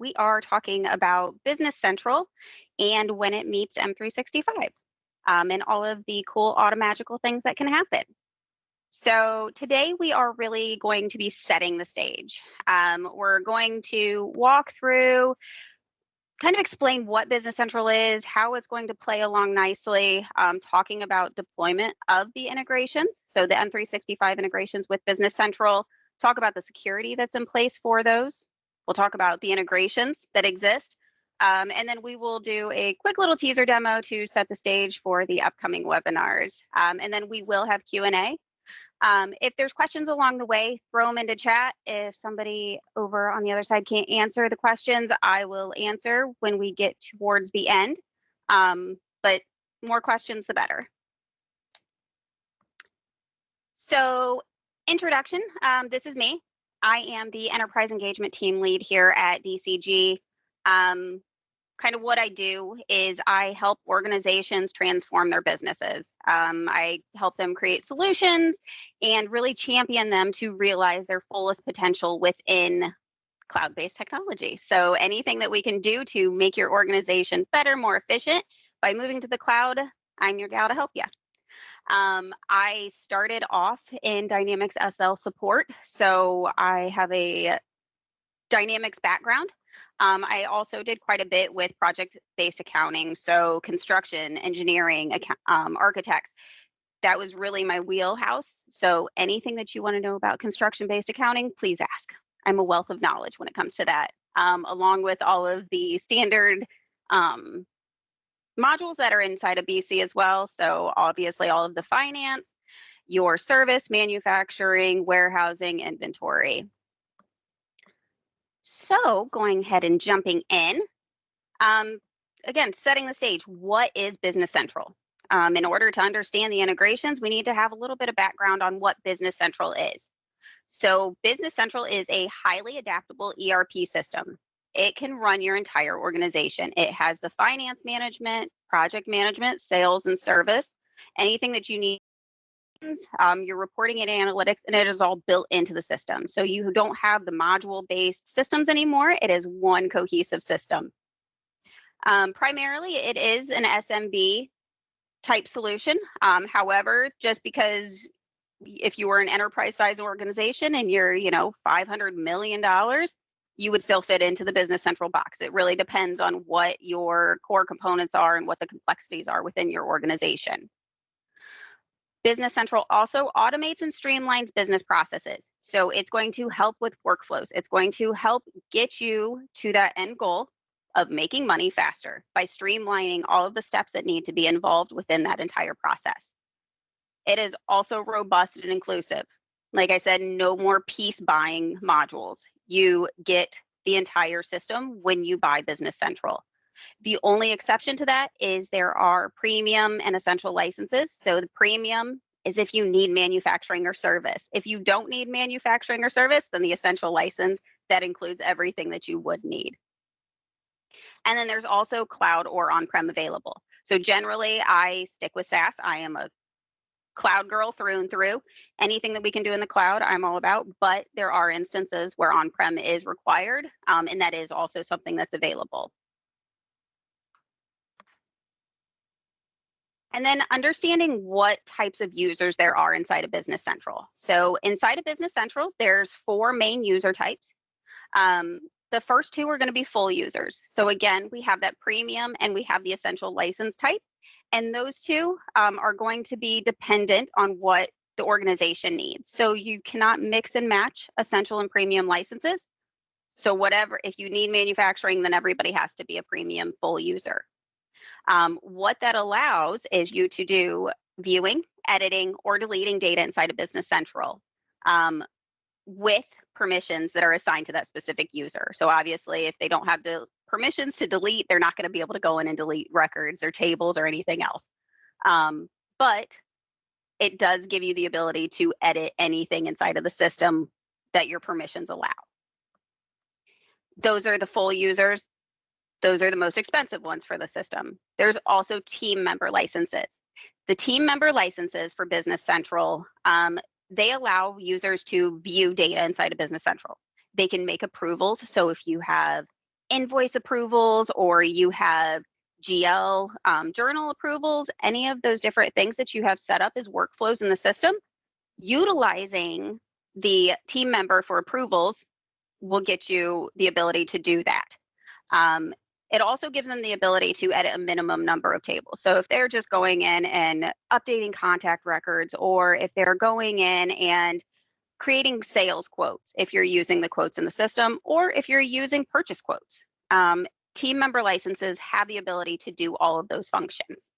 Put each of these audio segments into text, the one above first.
we are talking about Business Central and when it meets M365 and all of the cool automagical things that can happen. So today we are really going to be setting the stage. We're going to walk through, kind of explain what Business Central is, how it's going to play along nicely, talking about deployment of the integrations. So the M365 integrations with Business Central, talk about the security that's in place for those. We'll talk about the integrations that exist. And then we will do a quick little teaser demo to set the stage for the upcoming webinars. And then we will have Q&A. If there's questions along the way, throw them into chat. If somebody over on the other side can't answer the questions, I will answer when we get towards the end. But more questions, the better. So introduction, this is me. I am the Enterprise Engagement Team Lead here at DCG. Kind of what I do is I help organizations transform their businesses. I help them create solutions and really champion them to realize their fullest potential within cloud-based technology. So anything that we can do to make your organization better, more efficient by moving to the cloud, I'm your gal to help you. I started off in Dynamics SL support, so I have a Dynamics background. I also did quite a bit with project-based accounting, so construction, engineering, architects. That was really my wheelhouse. So anything that you want to know about construction-based accounting, please ask. I'm a wealth of knowledge when it comes to that, along with all of the standard modules that are inside of BC as well. So obviously all of the finance, your service, manufacturing, warehousing, inventory. So going ahead and jumping in, again, setting the stage, what is Business Central? In order to understand the integrations, we need to have a little bit of background on what Business Central is. So Business Central is a highly adaptable ERP system. It can run your entire organization. It has the finance management, project management, sales and service, anything that you need. Your reporting and analytics, and it is all built into the system. So you don't have the module-based systems anymore. It is one cohesive system. Primarily, it is an SMB type solution. However, just because if you were an enterprise size organization and you're, $500 million, you would still fit into the Business Central box. It really depends on what your core components are and what the complexities are within your organization. Business Central also automates and streamlines business processes. So it's going to help with workflows. It's going to help get you to that end goal of making money faster by streamlining all of the steps that need to be involved within that entire process. It is also robust and inclusive. Like I said, no more piece buying modules. You get the entire system when you buy Business Central. The only exception to that is there are premium and essential licenses. So the premium is if you need manufacturing or service. If you don't need manufacturing or service, then the essential license, that includes everything that you would need. And then there's also cloud or on-prem available. So generally, I stick with SaaS. I am a cloud girl through and through. Anything that we can do in the cloud, I'm all about. But there are instances where on-prem is required, and that is also something that's available. And then understanding what types of users there are inside of Business Central. So inside of Business Central, there's 4 main user types. The first 2 are going to be full users. So again, we have that premium and we have the essential license type. And those 2 are going to be dependent on what the organization needs. So you cannot mix and match essential and premium licenses. So whatever, if you need manufacturing, then everybody has to be a premium full user. What that allows is you to do viewing, editing, or deleting data inside of Business Central with permissions that are assigned to that specific user. So obviously, if they don't have the permissions to delete, they're not going to be able to go in and delete records or tables or anything else. But it does give you the ability to edit anything inside of the system that your permissions allow. Those are the full users. Those are the most expensive ones for the system. There's also team member licenses. The team member licenses for Business Central, they allow users to view data inside of Business Central. They can make approvals. So if you have invoice approvals or you have GL journal approvals, any of those different things that you have set up as workflows in the system, utilizing the team member for approvals will get you the ability to do that. It also gives them the ability to edit a minimum number of tables. So if they're just going in and updating contact records, or if they're going in and creating sales quotes, if you're using the quotes in the system, or if you're using purchase quotes, team member licenses have the ability to do all of those functions.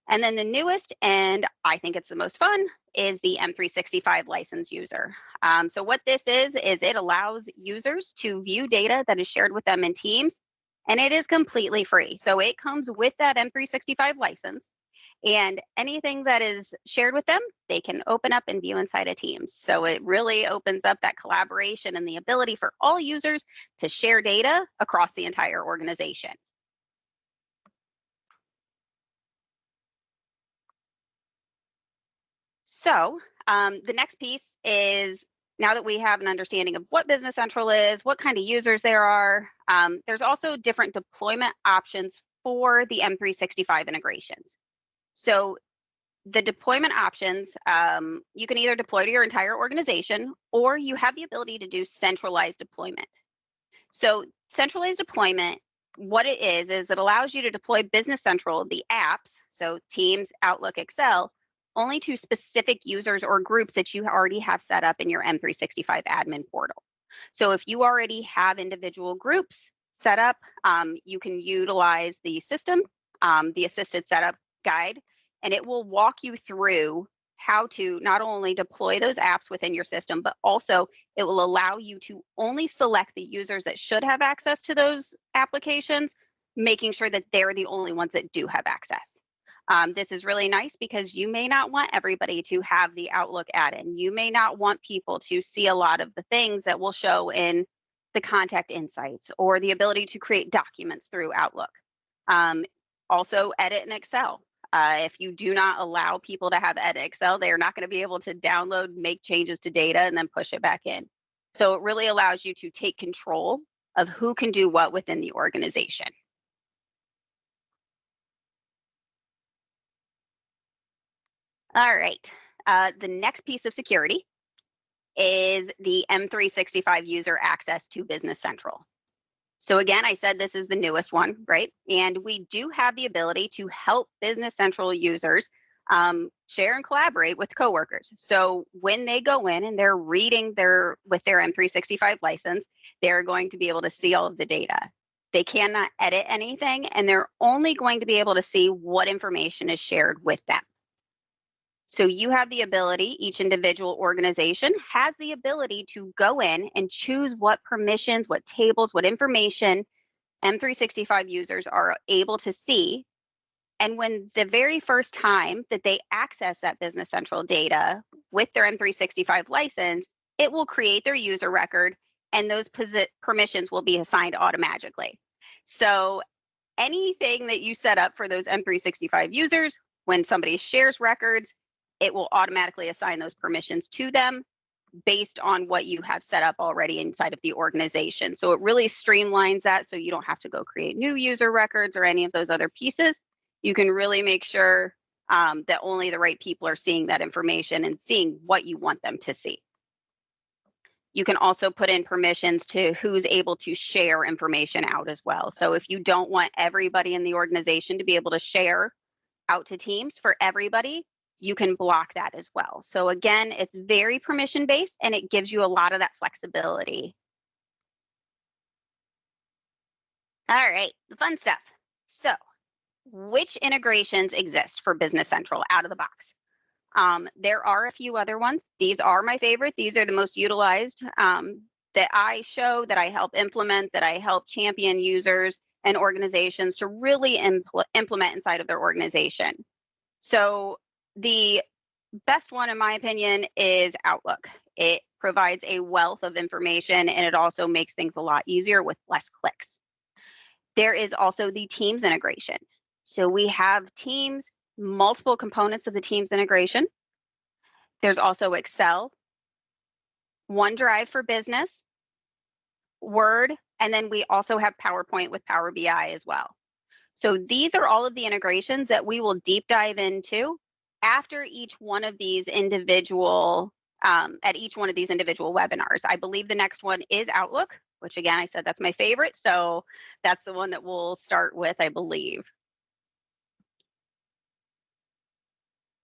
And then the newest, and I think it's the most fun, is the M365 license user. So what this is it allows users to view data that is shared with them in Teams, and it is completely free. So it comes with that M365 license, and anything that is shared with them, they can open up and view inside of Teams. So it really opens up that collaboration and the ability for all users to share data across the entire organization. So the next piece is, now that we have an understanding of what Business Central is, what kind of users there are, there's also different deployment options for the M365 integrations. So the deployment options, you can either deploy to your entire organization, or you have the ability to do centralized deployment. So centralized deployment, what it is it allows you to deploy Business Central, the apps, so Teams, Outlook, Excel, only to specific users or groups that you already have set up in your M365 admin portal. So if you already have individual groups set up, you can utilize the system, the assisted setup guide, and it will walk you through how to not only deploy those apps within your system, but also it will allow you to only select the users that should have access to those applications, making sure that they're the only ones that do have access. This is really nice because you may not want everybody to have the Outlook add-in. You may not want people to see a lot of the things that will show in the contact insights or the ability to create documents through Outlook. Also, edit in Excel. If you do not allow people to have edit Excel, they are not going to be able to download, make changes to data, and then push it back in. So it really allows you to take control of who can do what within the organization. All right. The next piece of security is the M365 user access to Business Central. So again, I said this is the newest one, right? And we do have the ability to help Business Central users share and collaborate with coworkers. So when they go in and they're reading with their M365 license, they're going to be able to see all of the data. They cannot edit anything, and they're only going to be able to see what information is shared with them. So you have the ability, each individual organization has the ability to go in and choose what permissions, what tables, what information M365 users are able to see. And when the very first time that they access that Business Central data with their M365 license, it will create their user record, and those permissions will be assigned automatically. So anything that you set up for those M365 users, when somebody shares records, it will automatically assign those permissions to them based on what you have set up already inside of the organization. So it really streamlines that, so you don't have to go create new user records or any of those other pieces. You can really make sure that only the right people are seeing that information and seeing what you want them to see. You can also put in permissions to who's able to share information out as well. So if you don't want everybody in the organization to be able to share out to Teams for everybody, you can block that as well. So again, it's very permission based, and it gives you a lot of that flexibility. All right, the fun stuff. So which integrations exist for Business Central out of the box? There are a few other ones. These are my favorite. These are the most utilized that I show, that I help implement, that I help champion users and organizations to really implement inside of their organization. So the best one, in my opinion, is Outlook. It provides a wealth of information, and it also makes things a lot easier with less clicks. There is also the Teams integration. So we have Teams, multiple components of the Teams integration. There's also Excel, OneDrive for Business, Word, And then we also have PowerPoint with Power BI as well. So these are all of the integrations that we will deep dive into after each one of these individual, at each one of these individual webinars. I believe the next one is Outlook, which again, I said that's my favorite. So that's the one that we'll start with, I believe.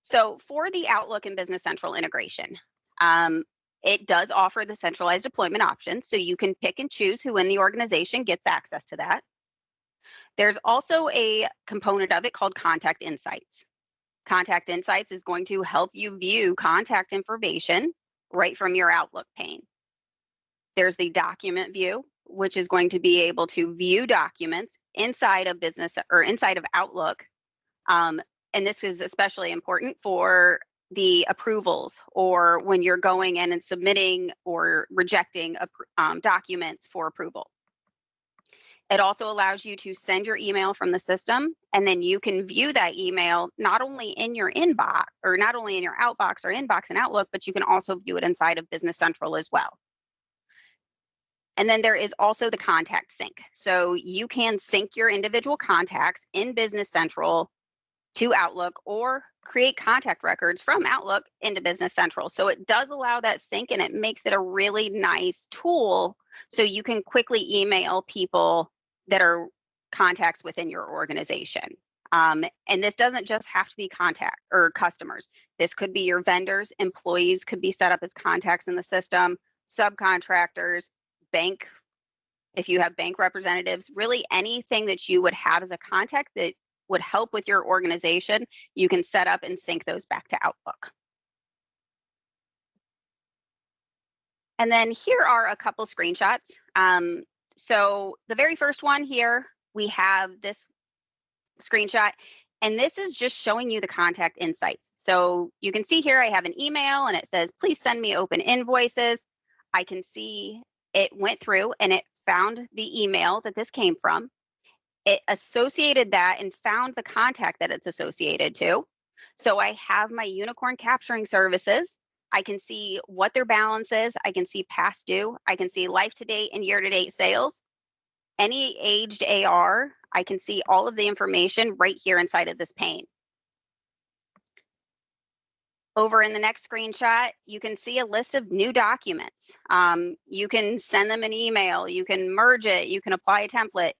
So for the Outlook and Business Central integration, it does offer the centralized deployment option. So you can pick and choose who in the organization gets access to that. There's also a component of it called Contact Insights. Contact Insights is going to help you view contact information right from your Outlook pane. There's the document view, which is going to be able to view documents inside of business or inside of Outlook. And this is especially important for the approvals or when you're going in and submitting or rejecting documents for approval. It also allows you to send your email from the system, and then you can view that email not only in your inbox or not only in your outbox or inbox in Outlook, but you can also view it inside of Business Central as well. And then there is also the contact sync. So you can sync your individual contacts in Business Central to Outlook or create contact records from Outlook into Business Central. So it does allow that sync, and it makes it a really nice tool so you can quickly email people that are contacts within your organization. And this doesn't just have to be contact or customers. This could be your vendors, employees could be set up as contacts in the system, subcontractors, bank, if you have bank representatives, really anything that you would have as a contact that would help with your organization, you can set up and sync those back to Outlook. And then here are a couple screenshots. So the very first one here, we have this screenshot, and this is just showing you the contact insights. So you can see here I have an email and it says, please send me open invoices. I can see it went through and it found the email that this came from. It associated that and found the contact that it's associated to. So I have my unicorn capturing services. I can see what their balance is. I can see past due. I can see life to date and year to date sales. Any aged AR, I can see all of the information right here inside of this pane. Over in the next screenshot, you can see a list of new documents. You can send them an email, you can merge it, you can apply a template.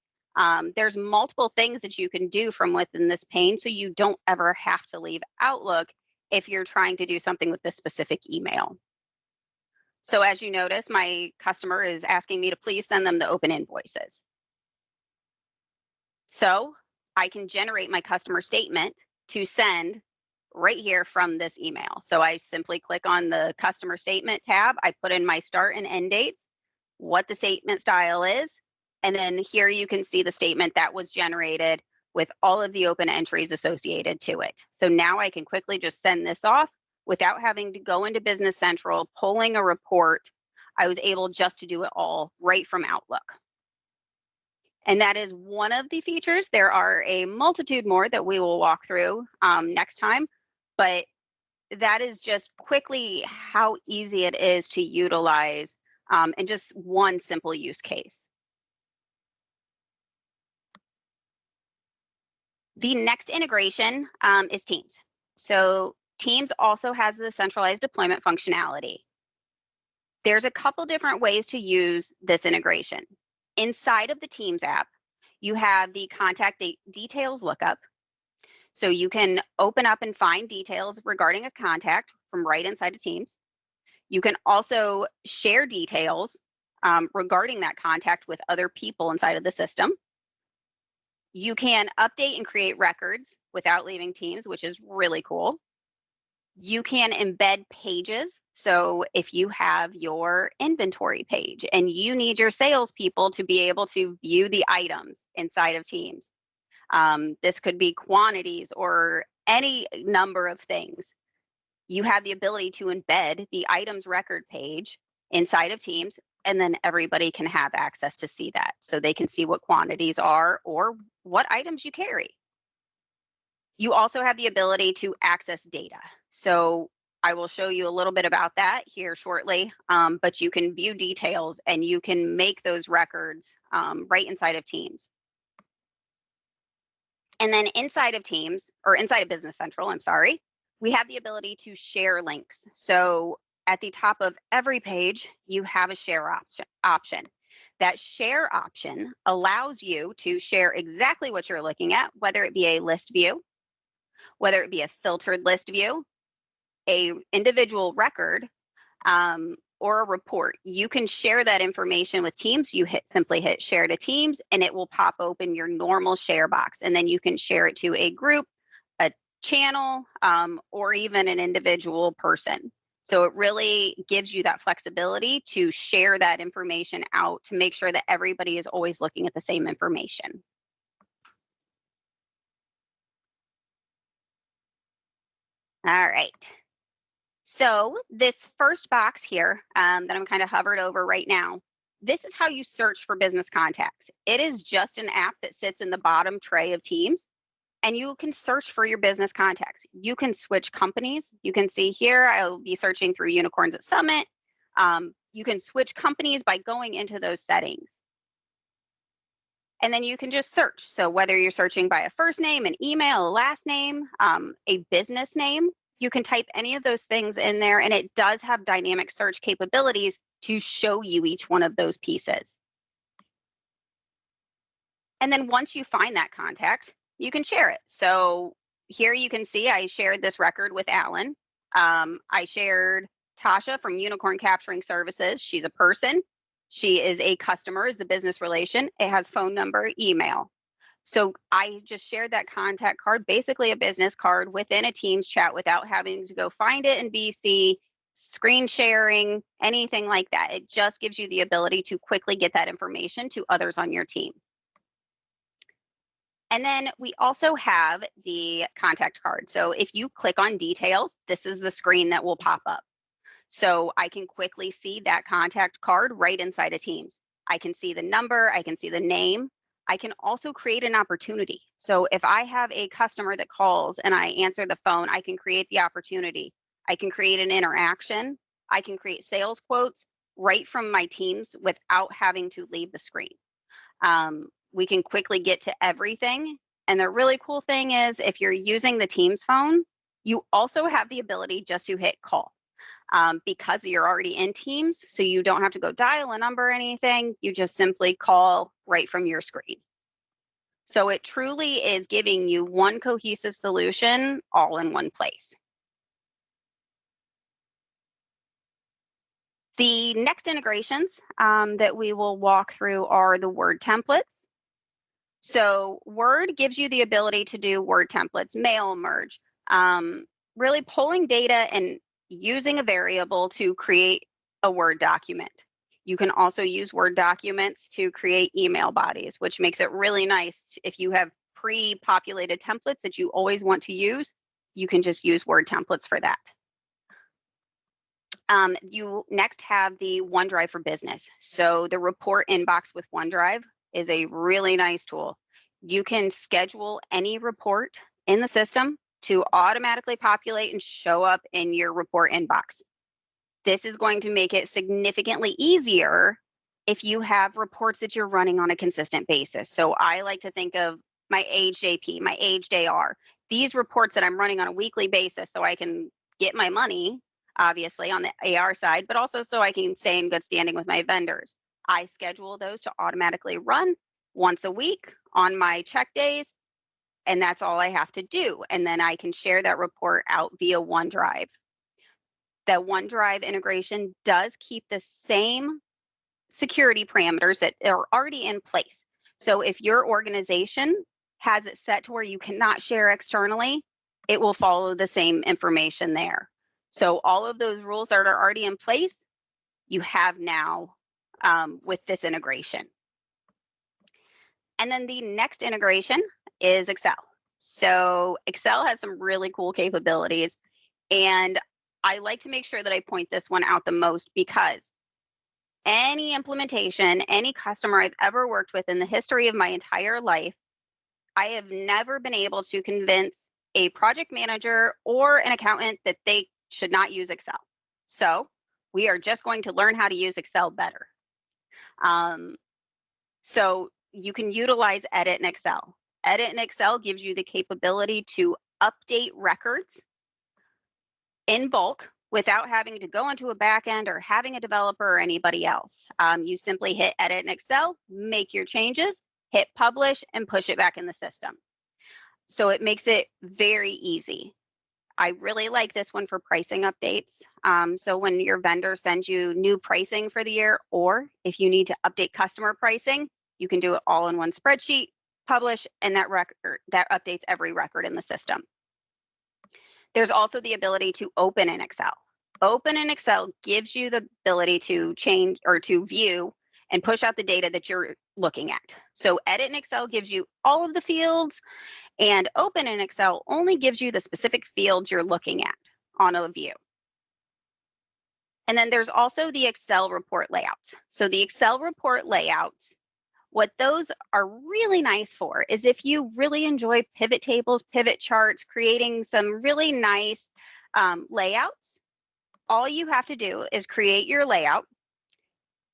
There's multiple things that you can do from within this pane, so you don't ever have to leave Outlook if you're trying to do something with this specific email. So as you notice, my customer is asking me to please send them the open invoices. So I can generate my customer statement to send right here from this email. So I simply click on the customer statement tab. I put in my start and end dates, what the statement style is, and then here you can see the statement that was generated with all of the open entries associated to it. So now I can quickly just send this off without having to go into Business Central, pulling a report. I was able just to do it all right from Outlook. And that is one of the features. There are a multitude more that we will walk through next time, but that is just quickly how easy it is to utilize in just one simple use case. The next integration is Teams. So Teams also has the centralized deployment functionality. There's a couple different ways to use this integration. Inside of the Teams app, you have the contact details lookup. So you can open up and find details regarding a contact from right inside of Teams. You can also share details regarding that contact with other people inside of the system. You can update and create records without leaving Teams, which is really cool. You can embed pages. So if you have your inventory page and you need your salespeople to be able to view the items inside of Teams, this could be quantities or any number of things. You have the ability to embed the items record page inside of Teams, and then everybody can have access to see that. So they can see what quantities are or what items you carry. You also have the ability to access data. So I will show you a little bit about that here shortly, but you can view details and you can make those records right inside of Teams. And then inside of Teams, or inside of Business Central, I'm sorry, we have the ability to share links. So at the top of every page, you have a share option. That share option allows you to share exactly what you're looking at, whether it be a list view, whether it be a filtered list view, a individual record, or a report. You can share that information with Teams. You simply hit share to Teams and it will pop open your normal share box. And then you can share it to a group, a channel, or even an individual person. So it really gives you that flexibility to share that information out to make sure that everybody is always looking at the same information. All right. So this first box here that I'm kind of hovered over right now, this is how you search for business contacts. It is just an app that sits in the bottom tray of Teams, and you can search for your business contacts. You can switch companies. You can see here, I'll be searching through Unicorns at Summit. You can switch companies by going into those settings. And then you can just search. So whether you're searching by a first name, an email, a last name, a business name, you can type any of those things in there, and it does have dynamic search capabilities to show you each one of those pieces. And then once you find that contact, you can share it. So here you can see I shared this record with Alan. I shared Tasha from Unicorn Capturing Services. She's a person. She is a customer, is the business relation. It has phone number, email. So I just shared that contact card, basically a business card within a Teams chat without having to go find it in BC, screen sharing, anything like that. It just gives you the ability to quickly get that information to others on your team. And then we also have the contact card. So if you click on details, this is the screen that will pop up. So I can quickly see that contact card right inside of Teams. I can see the number, I can see the name. I can also create an opportunity. So if I have a customer that calls and I answer the phone, I can create the opportunity. I can create an interaction. I can create sales quotes right from my Teams without having to leave the screen. We can quickly get to everything. And the really cool thing is if you're using the Teams phone, you also have the ability just to hit call. Because you're already in Teams, so you don't have to go dial a number or anything. You just simply call right from your screen. So it truly is giving you one cohesive solution all in one place. The next integrations that we will walk through are the Word templates. So Word gives you the ability to do Word templates, mail merge, really pulling data and using a variable to create a Word document. You can also use Word documents to create email bodies, which makes it really nice. If you have pre-populated templates that you always want to use, you can just use Word templates for that. You next have the OneDrive for Business. So the report inbox with OneDrive is a really nice tool. You can schedule any report in the system to automatically populate and show up in your report inbox. This is going to make it significantly easier if you have reports that you're running on a consistent basis. So I like to think of my aged AP, my aged AR, these reports that I'm running on a weekly basis so I can get my money, obviously, on the AR side, but also so I can stay in good standing with my vendors. I schedule those to automatically run once a week on my check days, and that's all I have to do. And then I can share that report out via OneDrive. That OneDrive integration does keep the same security parameters that are already in place. So if your organization has it set to where you cannot share externally, it will follow the same information there. So all of those rules that are already in place, you have now with this integration. And then the next integration is Excel. So Excel has some really cool capabilities, and I like to make sure that I point this one out the most because any implementation, any customer I've ever worked with in the history of my entire life, I have never been able to convince a project manager or an accountant that they should not use Excel. So we are just going to learn how to use Excel better. So you can utilize Edit in Excel. Edit in Excel gives you the capability to update records in bulk without having to go into a backend or having a developer or anybody else. You simply hit Edit in Excel, make your changes, hit Publish, and push it back in the system. So it makes it very easy. I really like this one for pricing updates. So when your vendor sends you new pricing for the year, or if you need to update customer pricing, you can do it all in one spreadsheet, publish, and that updates every record in the system. There's also the ability to open in Excel. Open in Excel gives you the ability to change or to view and push out the data that you're looking at. So Edit in Excel gives you all of the fields, and Open in Excel only gives you the specific fields you're looking at on a view. And then there's also the Excel report layouts. So the Excel report layouts, what those are really nice for is if you really enjoy pivot tables, pivot charts, creating some really nice layouts, all you have to do is create your layout.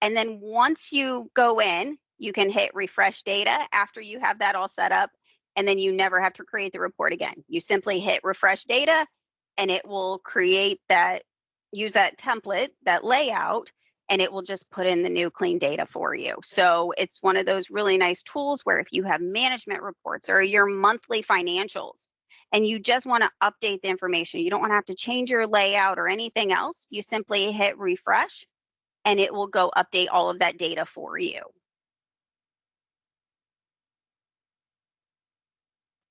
And then once you go in, you can hit refresh data after you have that all set up. And then you never have to create the report again. You simply hit refresh data and it will create that, use that template, that layout, and it will just put in the new clean data for you. So it's one of those really nice tools where if you have management reports or your monthly financials and you just want to update the information, you don't want to have to change your layout or anything else, you simply hit refresh and it will go update all of that data for you.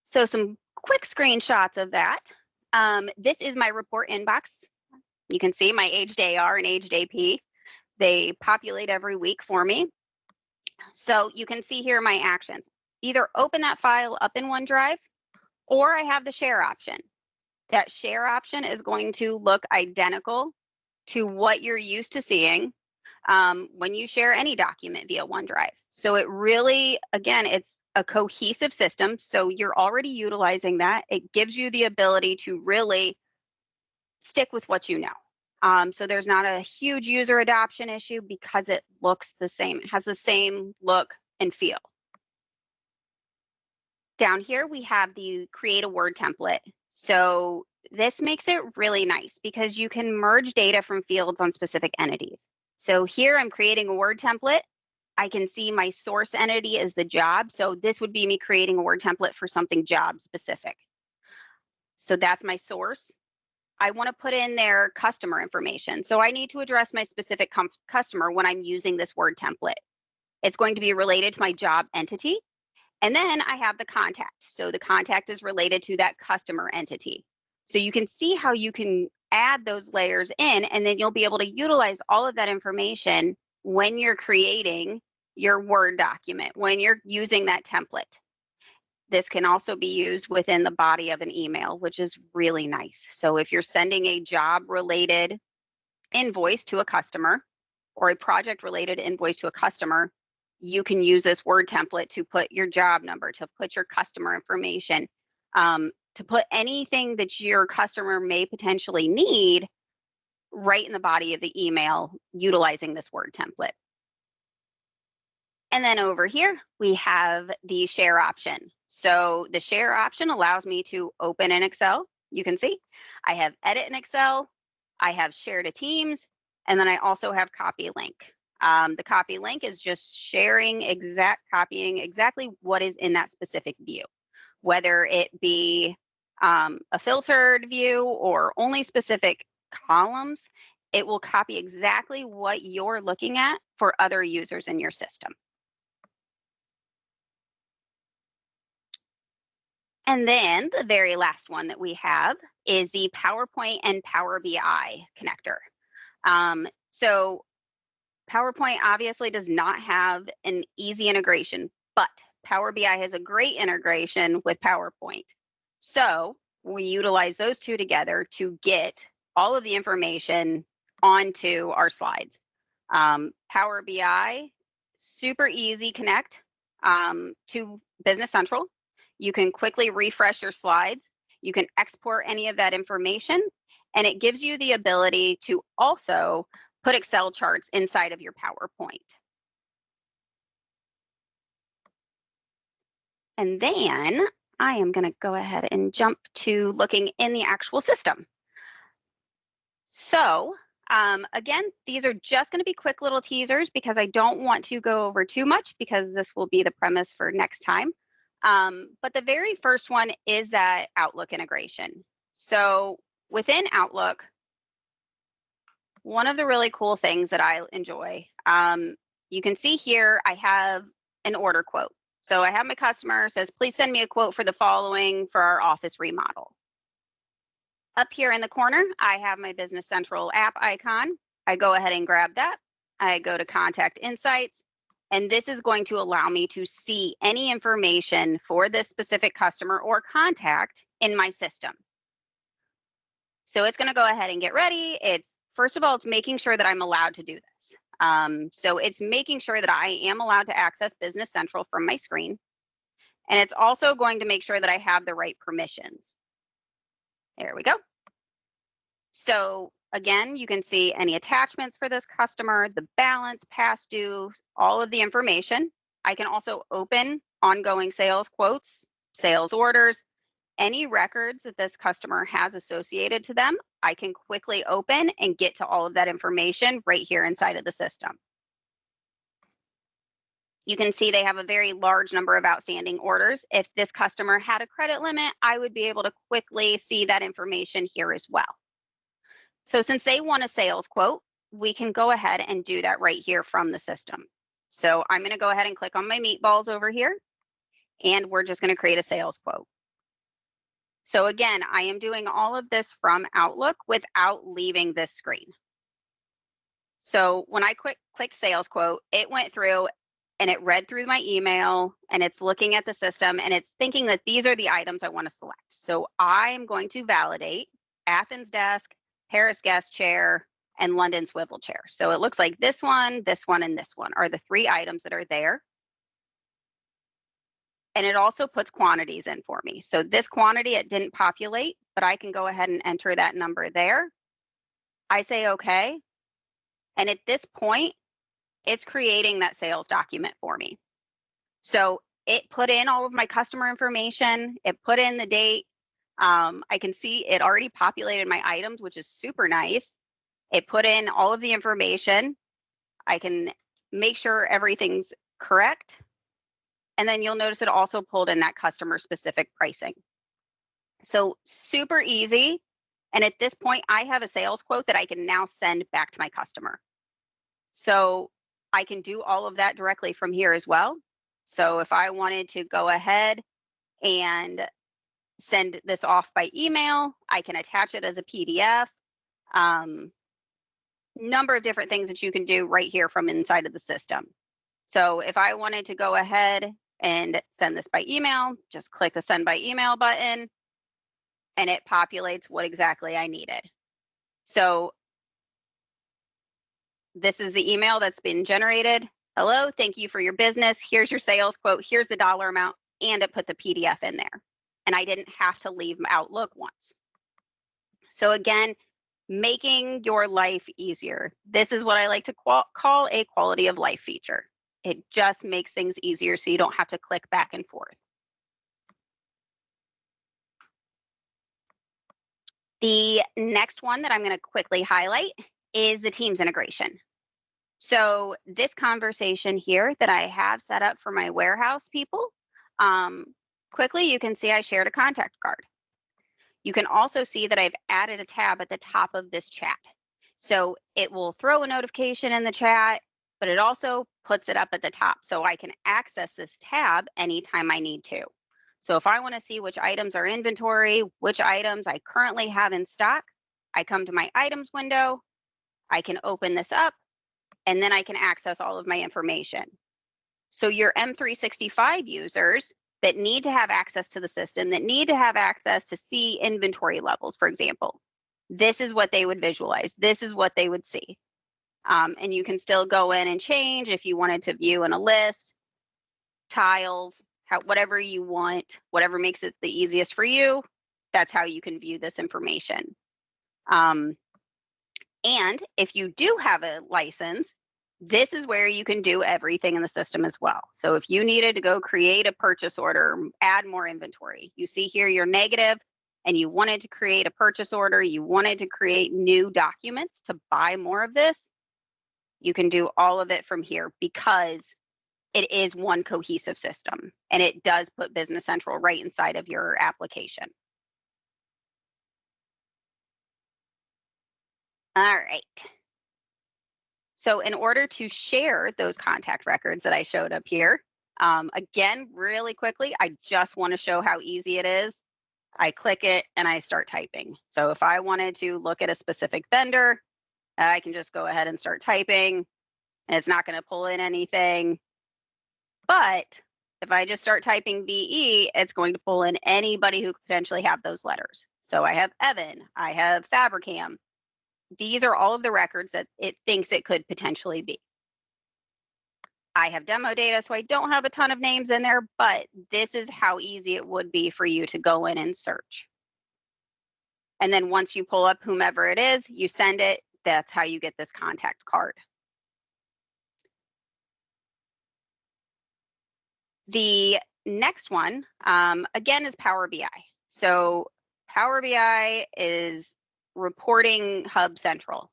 So some quick screenshots of that. This is my report inbox. You can see my aged AR and aged AP. They populate every week for me. So you can see here my actions. Either open that file up in OneDrive, or I have the share option. That share option is going to look identical to what you're used to seeing when you share any document via OneDrive. So it really, again, it's a cohesive system. So you're already utilizing that. It gives you the ability to really stick with what you know. So there's not a huge user adoption issue because it looks the same. It has the same look and feel. Down here, we have the create a Word template. So this makes it really nice because you can merge data from fields on specific entities. So here I'm creating a Word template. I can see my source entity is the job. So this would be me creating a Word template for something job specific. So that's my source. I want to put in their customer information. So I need to address my specific customer when I'm using this Word template. It's going to be related to my job entity. And then I have the contact. So the contact is related to that customer entity. So you can see how you can add those layers in, and then you'll be able to utilize all of that information when you're creating your Word document, when you're using that template. This can also be used within the body of an email, which is really nice. So if you're sending a job-related invoice to a customer or a project-related invoice to a customer, you can use this Word template to put your job number, to put your customer information, to put anything that your customer may potentially need right in the body of the email utilizing this Word template. And then over here, we have the share option. So the share option allows me to open in Excel. You can see I have edit in Excel, I have share to Teams, and then I also have copy link. The copy link is just copying exactly what is in that specific view, whether it be a filtered view or only specific columns. It will copy exactly what you're looking at for other users in your system. And then the very last one that we have is the PowerPoint and Power BI connector. So PowerPoint obviously does not have an easy integration, but Power BI has a great integration with PowerPoint. So we utilize those two together to get all of the information onto our slides. Power BI, super easy connect to Business Central. You can quickly refresh your slides. You can export any of that information. And it gives you the ability to also put Excel charts inside of your PowerPoint. And then I am going to go ahead and jump to looking in the actual system. So again, these are just going to be quick little teasers because I don't want to go over too much because this will be the premise for next time. But the very first one is that Outlook integration. So within Outlook, one of the really cool things that I enjoy, you can see here I have an order quote. So I have my customer says, please send me a quote for the following for our office remodel. Up here in the corner, I have my Business Central app icon. I go ahead and grab that. I go to Contact Insights, and this is going to allow me to see any information for this specific customer or contact in my system. So it's going to go ahead and get ready. First of all, it's making sure that I'm allowed to do this. So it's making sure that I am allowed to access Business Central from my screen. And it's also going to make sure that I have the right permissions. There we go. So again, you can see any attachments for this customer, the balance, past due, all of the information. I can also open ongoing sales quotes, sales orders, any records that this customer has associated to them. I can quickly open and get to all of that information right here inside of the system. You can see they have a very large number of outstanding orders. If this customer had a credit limit, I would be able to quickly see that information here as well. So since they want a sales quote, we can go ahead and do that right here from the system. So I'm going to go ahead and click on my meatballs over here, and we're just going to create a sales quote. So again, I am doing all of this from Outlook without leaving this screen. So when I click sales quote, it went through and it read through my email and it's looking at the system and it's thinking that these are the items I want to select. So I'm going to validate Athens desk, Paris guest chair, and London swivel chair. So it looks like this one, and this one are the 3 items that are there. And it also puts quantities in for me. So this quantity, it didn't populate, but I can go ahead and enter that number there. I say okay. And at this point, it's creating that sales document for me. So it put in all of my customer information. It put in the date. I can see it already populated my items, which is super nice. It put in all of the information. I can make sure everything's correct. And then you'll notice it also pulled in that customer specific pricing. So super easy. And at this point, I have a sales quote that I can now send back to my customer. So I can do all of that directly from here as well. So if I wanted to go ahead and send this off by email, I can attach it as a PDF. Number of different things that you can do right here from inside of the system. So if I wanted to go ahead and send this by email, just click the send by email button and it populates what exactly I needed. So this is the email that's been generated. Hello, thank you for your business. Here's your sales quote. Here's the dollar amount, and it put the PDF in there. And I didn't have to leave Outlook once. So again, making your life easier. This is what I like to call a quality of life feature. It just makes things easier so you don't have to click back and forth. The next one that I'm going to quickly highlight is the Teams integration. So this conversation here that I have set up for my warehouse people, quickly you can see I shared a contact card. You can also see that I've added a tab at the top of this chat. So it will throw a notification in the chat, but it also puts it up at the top so I can access this tab anytime I need to. So if I want to see which items are inventory, which items I currently have in stock, I come to my items window, I can open this up, and then I can access all of my information. So your M365 users that need to have access to the system, that need to have access to see inventory levels, for example, this is what they would visualize. This is what they would see. And you can still go in and change if you wanted to view in a list, tiles, whatever you want, whatever makes it the easiest for you, that's how you can view this information. And if you do have a license, this is where you can do everything in the system as well. So if you needed to go create a purchase order, add more inventory, you see here you're negative and you wanted to create a purchase order, you wanted to create new documents to buy more of this, you can do all of it from here because it is one cohesive system and it does put Business Central right inside of your application. All right. So in order to share those contact records that I showed up here, again, really quickly, I just want to show how easy it is. I click it and I start typing. So if I wanted to look at a specific vendor, I can just go ahead and start typing and it's not going to pull in anything. But if I just start typing VE, it's going to pull in anybody who could potentially have those letters. So I have Evan, I have Fabricam. These are all of the records that it thinks it could potentially be. I have demo data, so I don't have a ton of names in there, but this is how easy it would be for you to go in and search. And then once you pull up whomever it is, you send it. That's how you get this contact card. The next one, again, is Power BI. So Power BI is reporting hub central.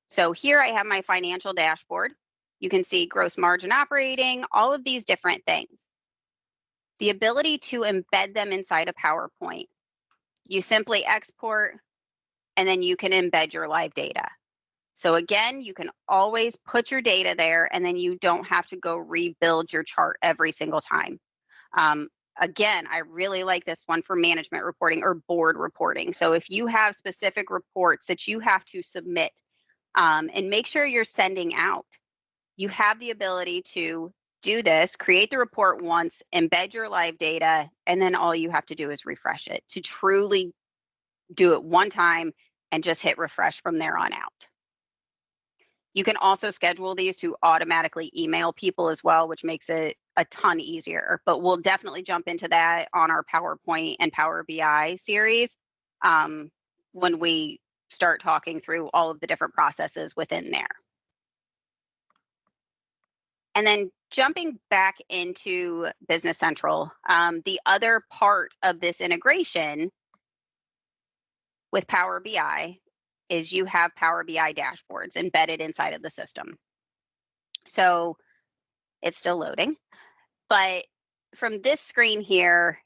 So here I have my financial dashboard. You can see gross margin operating, all of these different things. The ability to embed them inside a PowerPoint. You simply export and then you can embed your live data. So again, you can always put your data there and then you don't have to go rebuild your chart every single time. Again, I really like this one for management reporting or board reporting. So if you have specific reports that you have to submit and make sure you're sending out, you have the ability to do this, create the report once, embed your live data, and then all you have to do is refresh it to truly do it one time and just hit refresh from there on out. You can also schedule these to automatically email people as well, which makes it a ton easier, but we'll definitely jump into that on our PowerPoint and Power BI series when we start talking through all of the different processes within there. And then jumping back into Business Central, the other part of this integration with Power BI is you have Power BI dashboards embedded inside of the system. So it's still loading, but from this screen here,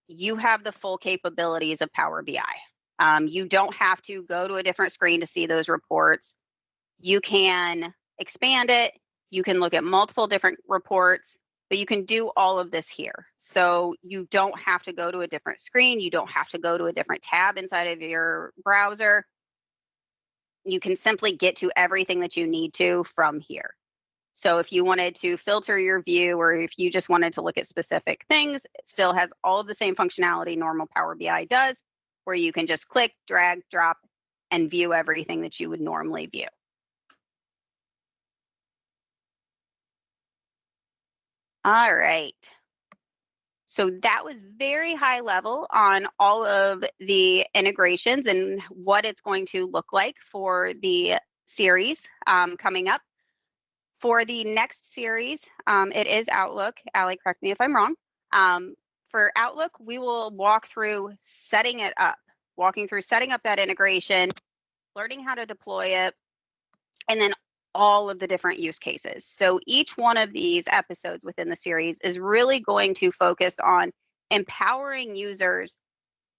you have the full capabilities of Power BI. You don't have to go to a different screen to see those reports. You can expand it. You can look at multiple different reports, but you can do all of this here. So you don't have to go to a different screen. You don't have to go to a different tab inside of your browser. You can simply get to everything that you need to from here. So if you wanted to filter your view or if you just wanted to look at specific things, it still has all of the same functionality normal Power BI does, where you can just click, drag, drop, and view everything that you would normally view. All right. So that was very high level on all of the integrations and what it's going to look like for the series coming up. For the next series, it is Outlook. Allie, correct me if I'm wrong. For Outlook, we will walk through setting it up, walking through setting up that integration, learning how to deploy it, and then all of the different use cases. So each one of these episodes within the series is really going to focus on empowering users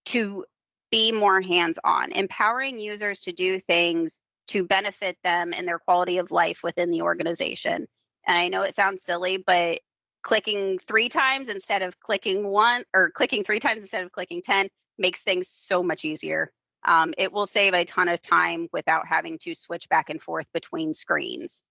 to be more hands-on, empowering users to do things to benefit them and their quality of life within the organization. And I know it sounds silly, but clicking 3 times instead of clicking 1 or clicking 3 times instead of clicking 10 makes things so much easier. It will save a ton of time without having to switch back and forth between screens.